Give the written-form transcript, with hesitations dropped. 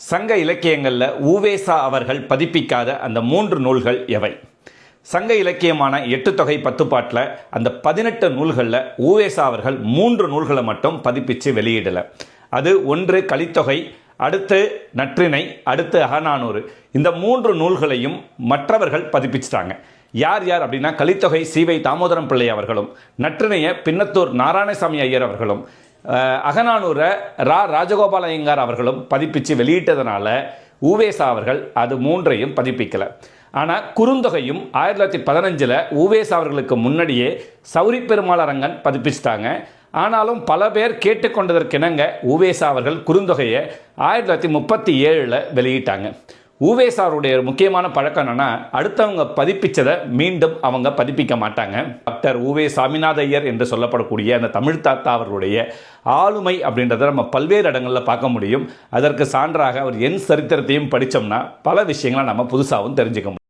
சங்க இலக்கியங்களில் உவேசா அவர்கள் பதிப்பிக்காத அந்த 3 நூல்கள் எவை? சங்க இலக்கியமான 8 தொகை 10 பாட்டில் அந்த 18 நூல்களில் உவேசா அவர்கள் 3 நூல்களை மட்டும் பதிப்பித்து வெளியிடலை. அது ஒன்று கலித்தொகை, அடுத்து நற்றிணை, அடுத்து அகநானூறு. இந்த 3 நூல்களையும் மற்றவர்கள் பதிப்பிச்சிட்டாங்க. யார் யார் அப்படின்னா, கலித்தொகை சீவை தாமோதரம் பிள்ளை அவர்களும், நற்றிணையை பின்னத்தூர் நாராயணசாமி ஐயர் அவர்களும், அகநானூரை ராஜகோபால ஐயங்கார் அவர்களும் பதிப்பித்து வெளியிட்டதுனால உவேசா அவர்கள் அது 3ஐயும் பதிப்பிக்கலை. ஆனால் குறுந்தொகையும் 1915 உவேசா அவர்களுக்கு முன்னாடியே சௌரி பெருமாள் அரங்கன் பதிப்பிச்சிட்டாங்க. ஆனாலும் பல பேர் கேட்டுக்கொண்டதற்கிணங்க உவேசா அவர்கள் குறுந்தொகையை 1937 வெளியிட்டாங்க. உவேசாருடைய முக்கியமான பழக்கம் என்னன்னா, அடுத்தவங்க பதிப்பிச்சதை மீண்டும் அவங்க பதிப்பிக்க மாட்டாங்க. டாக்டர் உவே சாமிநாத ஐயர் என்று சொல்லப்படக்கூடிய அந்த தமிழ் தாத்தா அவர்களுடைய ஆளுமை அப்படின்றத நம்ம பல்வேறு இடங்களில் பார்க்க முடியும். அதற்கு சான்றாக அவர் என் சரித்திரத்தையும் படித்தோம்னா பல விஷயங்களை நம்ம புதுசாகவும் தெரிஞ்சுக்க முடியும்.